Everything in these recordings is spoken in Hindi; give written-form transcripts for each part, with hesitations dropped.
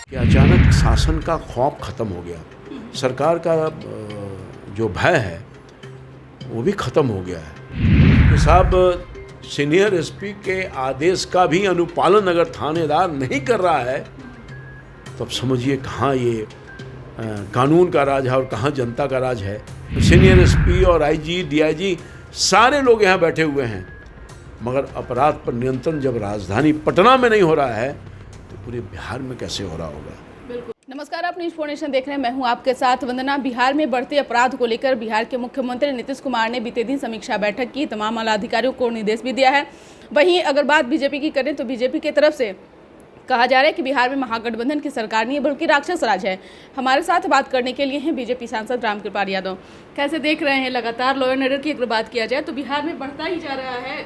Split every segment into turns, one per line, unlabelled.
कि अचानक शासन का खौफ ख़त्म हो गया, सरकार का जो भय है वो भी ख़त्म हो गया है। तो साहब, सीनियर एसपी के आदेश का भी अनुपालन अगर थानेदार नहीं कर रहा है तो अब समझिए कहाँ ये कानून का राज है और कहाँ जनता का राज है। सीनियर एसपी और आईजी, डीआईजी सारे लोग यहाँ बैठे हुए हैं, मगर अपराध पर नियंत्रण जब राजधानी पटना में नहीं हो रहा है तो पूरे बिहार में कैसे हो रहा होगा।
बिल्कुल। नमस्कार, आप न्यूज़ फोर्नेशन देख रहे हैं, मैं हूं आपके साथ वंदना। बिहार में बढ़ते अपराध को लेकर बिहार के मुख्यमंत्री नीतीश कुमार ने बीते दिन समीक्षा बैठक की, तमाम आला अधिकारियों को निर्देश भी दिया है। वहीं अगर बात बीजेपी की करें तो बीजेपी की तरफ से कहा जा रहा है कि बिहार में महागठबंधन की सरकार नहीं है बल्कि राक्षस राज है। हमारे साथ बात करने के लिए हैं बीजेपी सांसद रामकृपाल यादव। कैसे देख रहे हैं, लगातार लॉ एंड ऑर्डर की अगर बात किया जाए तो बिहार में बढ़ता ही जा रहा है,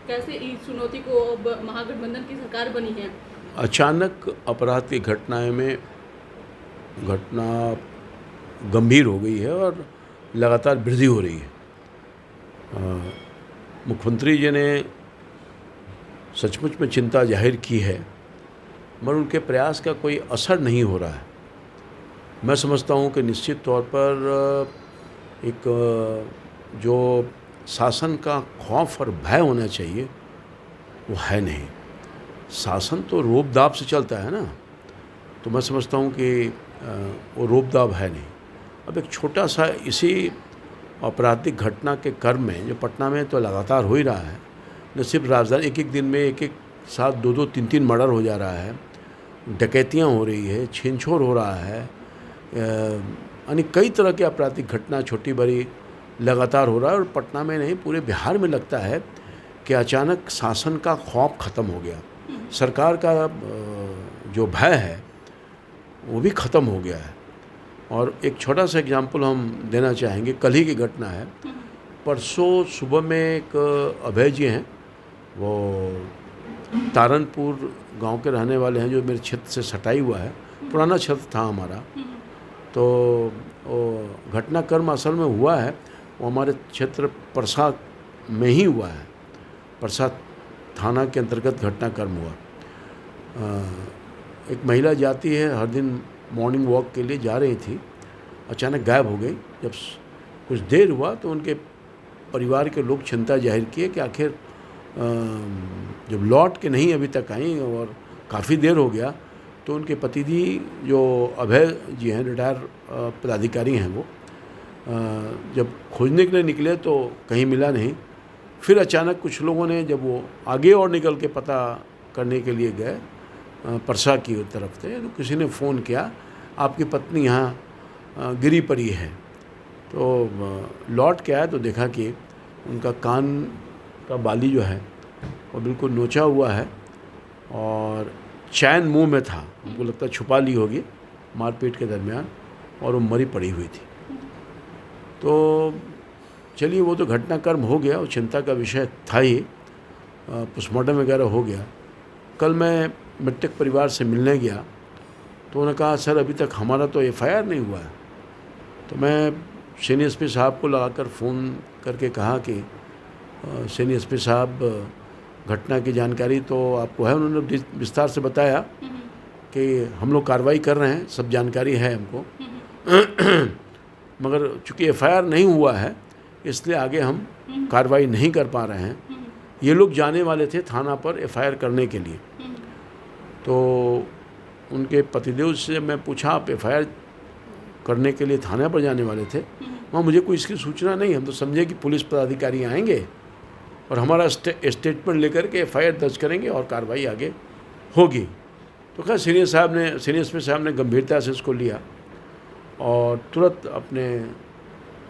कैसे इस चुनौती को महागठबंधन की सरकार बनी है?
अचानक अपराध की घटना गंभीर हो गई है और लगातार वृद्धि हो रही है। मुख्यमंत्री जी ने सचमुच में चिंता जाहिर की है, मगर उनके प्रयास का कोई असर नहीं हो रहा है। मैं समझता हूँ कि निश्चित तौर पर एक जो शासन का खौफ और भय होना चाहिए वो है नहीं। शासन तो रोब दाब से चलता है ना, तो मैं समझता हूँ कि वो रोब दाब है नहीं। अब एक छोटा सा इसी आपराधिक घटना के क्रम में जो पटना में तो लगातार हो ही रहा है, न सिर्फ राजधानी, एक दिन में एक साथ दो 3 मर्डर हो जा रहा है, डकैतियाँ हो रही है, छीन छोड़ हो रहा है, यानी कई तरह की आपराधिक घटना छोटी बड़ी लगातार हो रहा है। और पटना में नहीं, पूरे बिहार में लगता है कि अचानक शासन का खौफ ख़त्म हो गया, सरकार का जो भय है वो भी ख़त्म हो गया है। और एक छोटा सा एग्जाम्पल हम देना चाहेंगे, कल ही की घटना है। परसों सुबह में एक अभय जी हैं, वो तारनपुर गांव के रहने वाले हैं, जो मेरे क्षेत्र से सटाई हुआ है, पुराना क्षेत्र था हमारा। तो वो घटनाक्रम असल में हुआ है वो हमारे क्षेत्र परसा में ही हुआ है, परसा थाना के अंतर्गत घटनाक्रम हुआ। एक महिला जाती है, हर दिन मॉर्निंग वॉक के लिए जा रही थी, अचानक गायब हो गई। जब कुछ देर हुआ तो उनके परिवार के लोग चिंता जाहिर किए कि आखिर जब लौट के नहीं अभी तक आई और काफ़ी देर हो गया, तो उनके पतिजी जो अभय जी हैं, रिटायर पदाधिकारी हैं, वो जब खोजने के लिए निकले तो कहीं मिला नहीं। फिर अचानक कुछ लोगों ने, जब वो आगे और निकल के पता करने के लिए गए परसा की तरफ से, तो किसी ने फ़ोन किया, आपकी पत्नी यहाँ गिरी पड़ी है। तो लौट के आया तो देखा कि उनका कान का बाली जो है वो बिल्कुल नोचा हुआ है और चैन मुंह में था, हमको लगता है छुपा ली होगी मारपीट के दरमियान, और वो मरी पड़ी हुई थी। तो चलिए, वो तो घटनाक्रम हो गया, वो चिंता का विषय था ही, पोस्टमार्टम वगैरह हो गया। कल मैं मृतक परिवार से मिलने गया तो उन्होंने कहा, सर अभी तक हमारा तो एफआईआर नहीं हुआ है। तो मैं सीनियर एसपी साहब को लगाकर फ़ोन करके कहा कि सीनियर एसपी साहब, घटना की जानकारी तो आपको है। उन्होंने विस्तार से बताया कि हम लोग कार्रवाई कर रहे हैं, सब जानकारी है हमको, मगर चूँकि एफआईआर नहीं हुआ है इसलिए आगे हम कार्रवाई नहीं कर पा रहे हैं। ये लोग जाने वाले थे थाना पर एफआईआर करने के लिए। तो उनके पतिदेव से मैं पूछा, आप एफआईआर करने के लिए थाने पर जाने वाले थे? वहाँ मुझे कोई इसकी सूचना नहीं, हम तो समझे कि पुलिस पदाधिकारी आएंगे और हमारा स्टेटमेंट लेकर के एफआईआर दर्ज करेंगे और कार्रवाई आगे होगी। तो खैर सीनियर एसपी साहब ने गंभीरता से इसको लिया और तुरंत अपने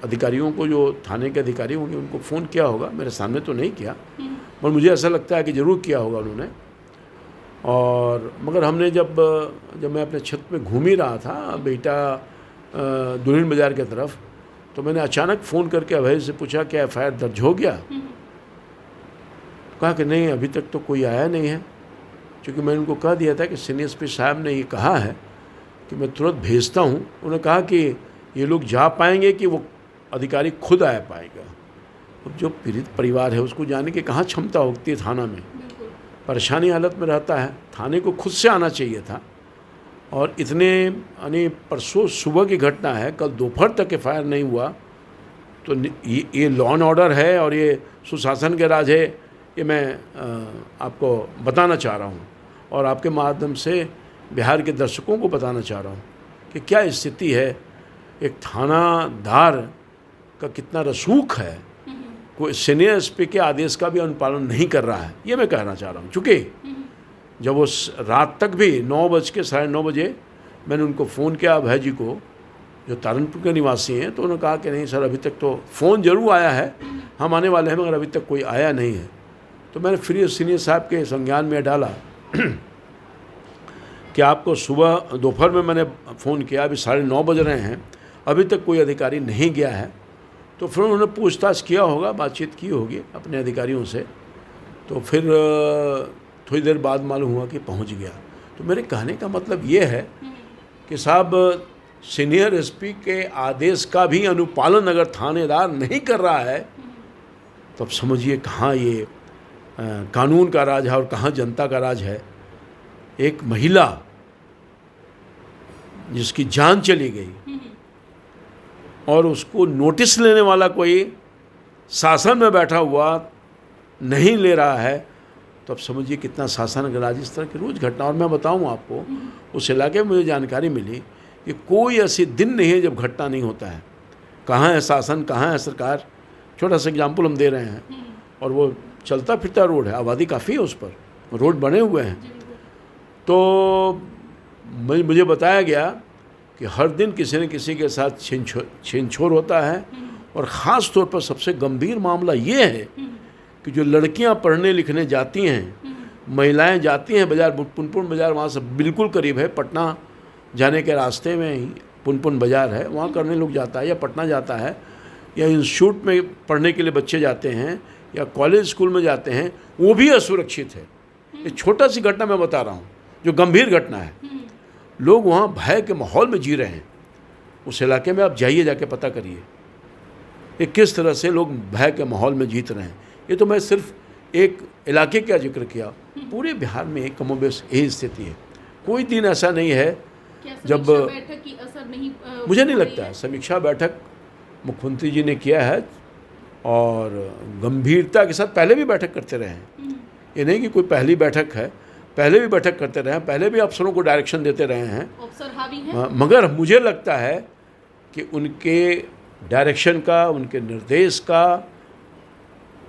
अधिकारियों को, जो थाने के अधिकारी होंगे, उनको फ़ोन किया होगा। मेरे सामने तो नहीं किया, पर मुझे ऐसा लगता है कि ज़रूर किया होगा उन्होंने। और मगर हमने जब मैं अपने छत में घूम ही रहा था बेटा दुल्हिन बाज़ार की तरफ, तो मैंने अचानक फ़ोन करके अभय से पूछा, क्या एफआईआर दर्ज हो गया? कहा कि नहीं, अभी तक तो कोई आया नहीं है, क्योंकि मैंने उनको कह दिया था कि सीनियर एसपी साहब ने ये कहा है कि मैं तुरंत भेजता हूँ। उन्होंने कहा कि ये लोग जा पाएंगे कि वो अधिकारी खुद आ पाएगा। अब जो पीड़ित परिवार है उसको जाने की कहाँ क्षमता होती है थाना में, परेशानी हालत में रहता है, थाने को खुद से आना चाहिए था। और इतने यानी परसों सुबह की घटना है, कल दोपहर तक एफआईआर नहीं हुआ, तो ये लॉ एंड ऑर्डर है और ये सुशासन के राज है, ये मैं आपको बताना चाह रहा हूँ और आपके माध्यम से बिहार के दर्शकों को बताना चाह रहा हूँ कि क्या स्थिति है, एक थानादार का कितना रसूख है, कोई सीनियर एसपी के आदेश का भी अनुपालन नहीं कर रहा है, ये मैं कहना चाह रहा हूँ। चूँकि जब वो रात तक भी 9:00 बजे मैंने उनको फ़ोन किया, अभय जी को, जो तारनपुर के निवासी हैं, तो उन्होंने कहा कि नहीं सर, अभी तक तो फ़ोन ज़रूर आया है, हम आने वाले हैं, मगर अभी तक कोई आया नहीं है। तो मैंने फिर सीनियर साहब के संज्ञान में डाला कि आपको सुबह दोपहर में मैंने फ़ोन किया, अभी 9:30 बज रहे हैं, अभी तक कोई अधिकारी नहीं गया है। तो फिर उन्होंने पूछताछ किया होगा, बातचीत की होगी अपने अधिकारियों से, तो फिर थोड़ी देर बाद मालूम हुआ कि पहुंच गया। तो मेरे कहने का मतलब ये है कि साहब, सीनियर एसपी के आदेश का भी अनुपालन अगर थानेदार नहीं कर रहा है, तो अब समझिए कहाँ ये कानून का राज है और कहाँ जनता का राज है। एक महिला जिसकी जान चली गई और उसको नोटिस लेने वाला कोई शासन में बैठा हुआ नहीं ले रहा है, तो अब समझिए कितना शासन का राज। इस तरह की रोज़ घटना, और मैं बताऊं आपको, उस इलाके में मुझे जानकारी मिली कि कोई ऐसे दिन नहीं है जब घटना नहीं होता है। कहाँ है शासन, कहाँ है सरकार। छोटा सा एग्जाम्पल हम दे रहे हैं, और वो चलता फिरता रोड है, आबादी काफ़ी है उस पर, रोड बने हुए हैं। तो मुझे बताया गया कि हर दिन किसी न किसी के साथ छीन छोर होता है, और ख़ास तौर पर सबसे गंभीर मामला ये है कि जो लड़कियां पढ़ने लिखने जाती हैं, महिलाएं जाती हैं बाज़ार, पुनपुन बाज़ार वहाँ से बिल्कुल करीब है, पटना जाने के रास्ते में ही पुनपुन बाज़ार है, वहाँ करने लोग जाता है, या पटना जाता है, या इंस्टीट्यूट में पढ़ने के लिए बच्चे जाते हैं, या कॉलेज स्कूल में जाते हैं, वो भी असुरक्षित है। एक छोटा सी घटना मैं बता रहा हूँ जो गंभीर घटना है। लोग वहाँ भय के माहौल में जी रहे हैं। उस इलाके में आप जाइए, जाके पता करिए कि किस तरह से लोग भय के माहौल में जीत रहे हैं। ये तो मैं सिर्फ एक इलाके का जिक्र किया, पूरे बिहार में एक कमोबेश यही स्थिति है। कोई दिन ऐसा नहीं है जब
बैठक की असर नहीं,
मुझे नहीं लगता है। समीक्षा बैठक मुख्यमंत्री जी ने किया है और गंभीरता के साथ पहले भी बैठक करते रहे हैं। ये नहीं कि कोई पहली बैठक है, पहले भी बैठक करते रहे हैं, पहले भी अफसरों को डायरेक्शन देते रहे हैं,
अफसर हावी हैं।
मगर मुझे लगता है कि उनके डायरेक्शन का, उनके निर्देश का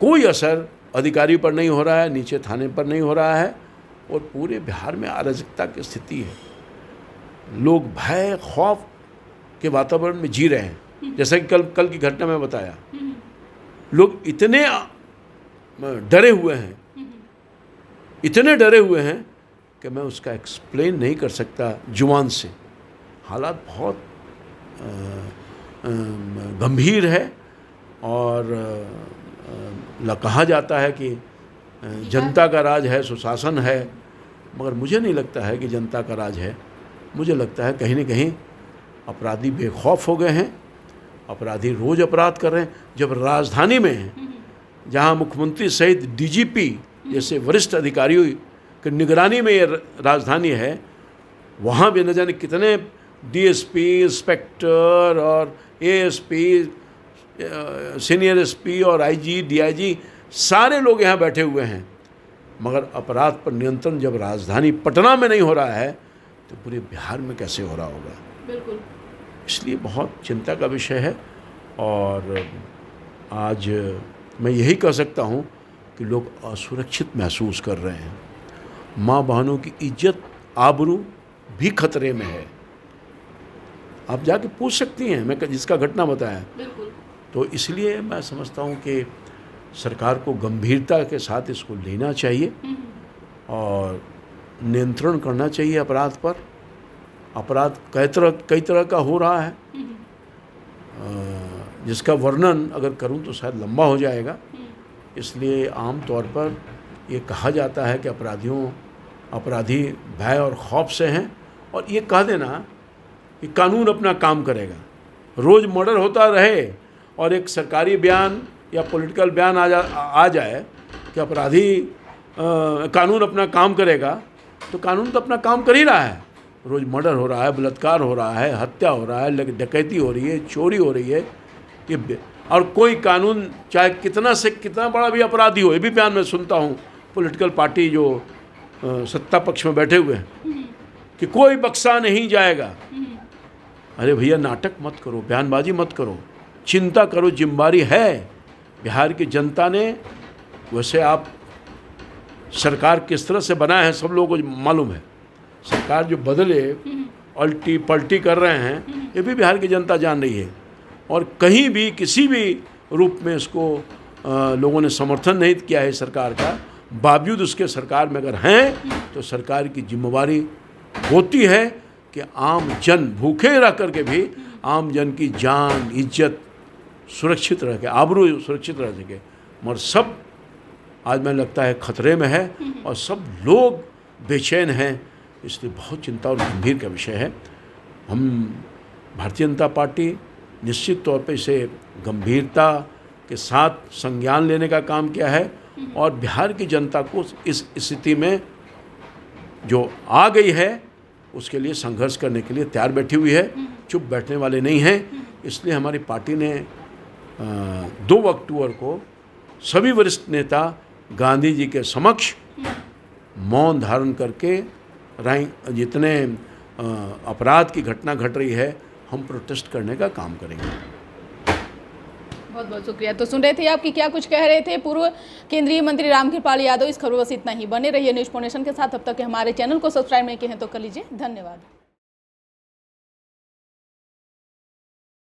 कोई असर अधिकारी पर नहीं हो रहा है, नीचे थाने पर नहीं हो रहा है, और पूरे बिहार में अराजकता की स्थिति है। लोग भय खौफ के वातावरण में जी रहे हैं। जैसा कि कल की घटना में बताया, लोग इतने डरे हुए हैं, इतने डरे हुए हैं कि मैं उसका एक्सप्लेन नहीं कर सकता जुबान से। हालात बहुत गंभीर है, और कहा जाता है कि जनता का राज है, सुशासन है, मगर मुझे नहीं लगता है कि जनता का राज है। मुझे लगता है कहीं न कहीं अपराधी बेखौफ हो गए हैं, अपराधी रोज़ अपराध कर रहे हैं। जब राजधानी में, जहां मुख्यमंत्री सहित डीजीपी जैसे वरिष्ठ अधिकारियों की निगरानी में ये राजधानी है, वहाँ भी न जाने कितने डीएसपी, इंस्पेक्टर और एएसपी, सीनियर एसपी और आईजी, डीआईजी, सारे लोग यहाँ बैठे हुए हैं, मगर अपराध पर नियंत्रण जब राजधानी पटना में नहीं हो रहा है, तो पूरे बिहार में कैसे हो रहा होगा।
बिल्कुल।
इसलिए बहुत चिंता का विषय है, और आज मैं यही कह सकता हूँ कि लोग असुरक्षित महसूस कर रहे हैं। माँ बहनों की इज्जत आबरू भी खतरे में है। आप जाके पूछ सकती हैं, मैं जिसका घटना बताया।
बिल्कुल।
तो इसलिए मैं समझता हूँ कि सरकार को गंभीरता के साथ इसको लेना चाहिए और नियंत्रण करना चाहिए अपराध पर। अपराध कई तरह का हो रहा है, जिसका वर्णन अगर करूं तो शायद लंबा हो जाएगा। इसलिए आम तौर पर ये कहा जाता है कि अपराधी भय और खौफ से हैं, और ये कह देना कि कानून अपना काम करेगा। रोज़ मर्डर होता रहे और एक सरकारी बयान या पॉलिटिकल बयान आ जाए कि अपराधी कानून अपना काम करेगा, तो कानून तो अपना काम कर ही रहा है। रोज़ मर्डर हो रहा है, बलात्कार हो रहा है, हत्या हो रहा है, डकैती हो रही है, चोरी हो रही है, ये और कोई कानून चाहे कितना से कितना बड़ा भी अपराधी हो, ये भी बयान में सुनता हूँ पॉलिटिकल पार्टी जो सत्ता पक्ष में बैठे हुए हैं कि कोई बख्शा नहीं जाएगा। अरे भैया, नाटक मत करो, बयानबाजी मत करो, चिंता करो, जिम्मेदारी है बिहार की जनता ने। वैसे आप सरकार किस तरह से बनाए हैं सब लोगों को मालूम है। सरकार जो बदले अल्टी पलटी कर रहे हैं ये भी बिहार की जनता जान रही है, और कहीं भी किसी भी रूप में इसको लोगों ने समर्थन नहीं किया है सरकार का। बावजूद उसके सरकार में अगर हैं तो सरकार की जिम्मेवारी होती है कि आम जन भूखे रह करके भी आम जन की जान इज्जत सुरक्षित रह के, आबरू सुरक्षित रह सके। मगर सब आज मैं लगता है खतरे में है और सब लोग बेचैन हैं, इसलिए बहुत चिंता और गंभीर का विषय है। हम भारतीय जनता पार्टी निश्चित तौर पे इसे गंभीरता के साथ संज्ञान लेने का काम किया है और बिहार की जनता को इस स्थिति में जो आ गई है उसके लिए संघर्ष करने के लिए तैयार बैठी हुई है, चुप बैठने वाले नहीं हैं। इसलिए हमारी पार्टी ने 2 अक्टूबर को सभी वरिष्ठ नेता गांधी जी के समक्ष मौन धारण करके जितने अपराध की घटना घट रही है हम प्रोटेस्ट करने का काम करेंगे।
बहुत बहुत शुक्रिया। तो सुन रहे थे आपकी क्या कुछ कह रहे थे पूर्व केंद्रीय मंत्री रामकृपाल यादव। इस खबर बस इतना ही। बने रहिए न्यूज़ फाउंडेशन के साथ। अब तक हमारे चैनल को सब्सक्राइब नहीं किए हैं तो कर लीजिए। धन्यवाद।